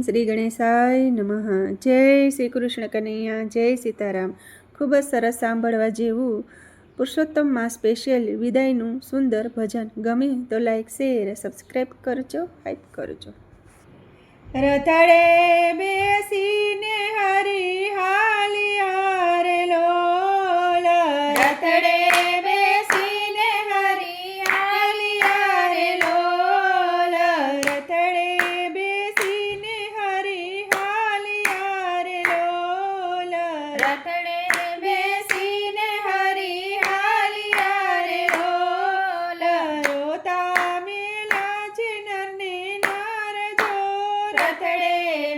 શ્રી ગણેશાય નમઃ। જય શ્રી કૃષ્ણ કનૈયા, જય સીતારામ। ખૂબ જ સરસ સાંભળવા જેવું પુરુષોત્તમમાં સ્પેશિયલ વિદાયનું સુંદર ભજન। ગમે તો લાઈક, શેર, સબસ્ક્રાઈબ કરજો, હાઈપ કરજો। રથડે બેસીને હરી હાલિયા રે લોલ, રથડે બેસીને હરી હાલિયા રે લોલ, રથડે બેસીને હરી હાલિયા રે લોલ, રથડે બેસીને હરી હાલિયા રે લોલ, રોતા મેલા છે નરને નાર જો, રથડે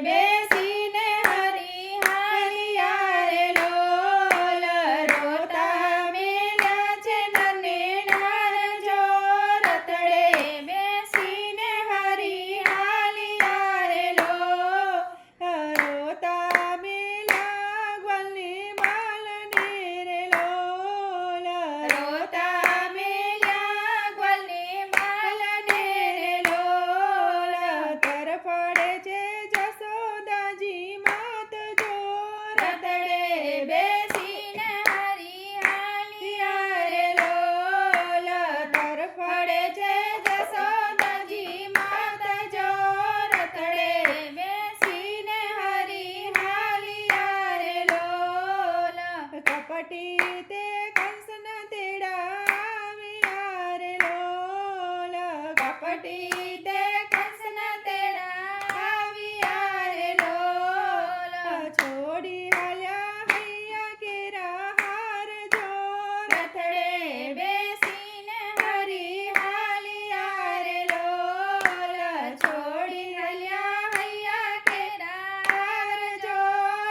બેસીને હરી હાલિયા રે લોલ, રોતા મેલા છે નરને નાર જો, રથડે બેસીને હરી હાલિયા રે લોલ, રોતા મેલા ગ્વાલને માલને રે લોલ, રોતા મેલા ગ્વાલને માલને રે લોલ, તરફડે છે જશોદાજી માત જો, રથડે બેસીને હરી હાલિયા રે લોલ, તરફડે છે જશોદાજી માત જો, રથડે બેસીને હરી હાલિયા રે લોલ, કપટી તે કંસન તેડા આવ્યા રે લોલ, કપટી તે કંસન તેડા આવ્યા રે લોલ, છોડી હાલ્યા હૈયા કેરા હાર જો, રથડે બેસીને હરી હાલિયા રે લોલ, છોડી હાલ્યા હૈયા કેરા હાર જો,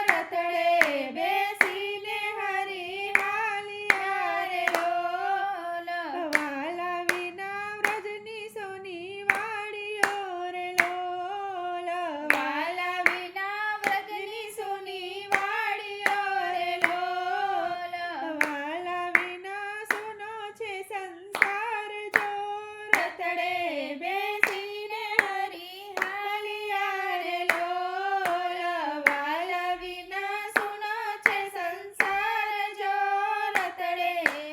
રથડે બેસીને હરી હાલિયા રે લોલ, વાલા વિના વ્રજની સોની વાડીઓ રે લોલ, વાલા વિના વ્રજની સોની વાડીઓ રે લોલ, વાલા વિના સોનો છે સંસાર જો, રથડે બેસીને હરી હાલિયા રે લોલ, વાલા વિના સોનો છે સંસાર જો, રથડે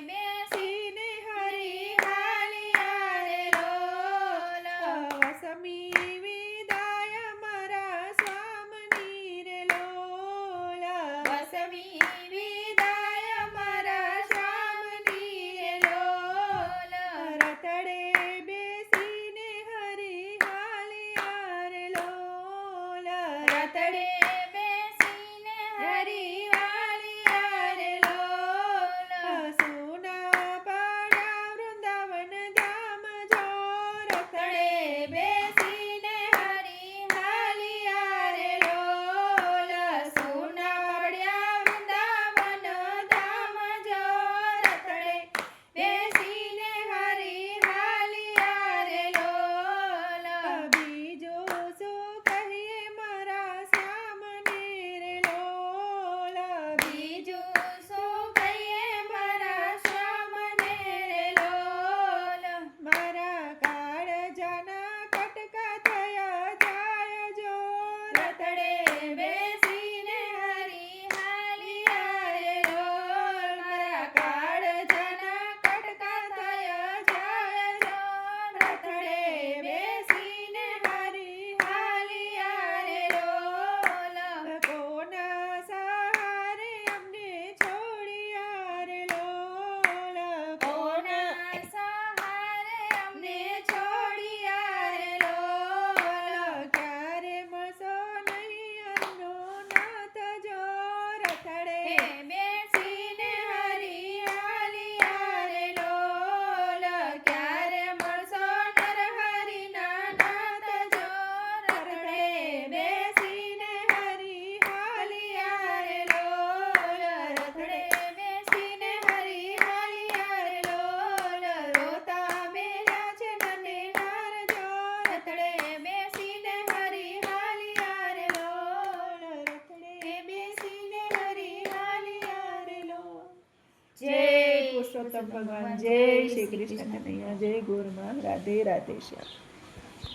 બેસીને હરી હાલિયા રે લોલ, વસમી વિદાય મારા સ્વામની રે લોલ, વસમી વિદાય મારા સ્વામની રે લોલ, રથડે બેસીને હરી હાલિયા રે લોલ, રથડે બેસીને હરી હાલિયા રે લોલ, સોના પાડ્યા વૃંદાવન ધામ જો, રથડે બેસીને હરી હાલિયા રે લોલ, સોના પાડ્યા વૃંદાવન ધામ જો, રથડે બેસીને હરી હાલિયા રે લોલ, બીજો શું કહીએ મારા શ્યામને રે લોલ, બીજું શું કહીએ મારા શ્યામને રે લોલ, મારા કાળજાના કટકા થયા જાય જો, રથડે બેસીને હરી હાલિયા રે લોલ, મારા કાળજાના કટકા થયા જાય જો, રથડે બેસીને હરી હાલિયા રે લોલ, કોના સહારે અમને છોડ્યા રે લોલ, કોના સહારે અમને છોડ્યા રે લોલ, ક્યારે મળશો નહીં અન્નો નાથ જો, રથડે બેસીને હરી હાલિયા રે લોલ, ક્યારે મળશો નરહરિના નાથ જો, રથડે બેસીને હરી હાલિયા રે લોલ, રથડે બેસીને હરી હાલિયા રે લોલ, રોતા મેલા છે નરને નાર જો, રથડે બેસીને હરી હાલિયા રે લોલ, રથડે બેસીને હરી હાલિયા રે લોલ। જય પુરુષોત્તમ ભગવાન, જય શ્રી કૃષ્ણ કનૈયા, જય ગોરમા, રાધે રાધે શ્યામ।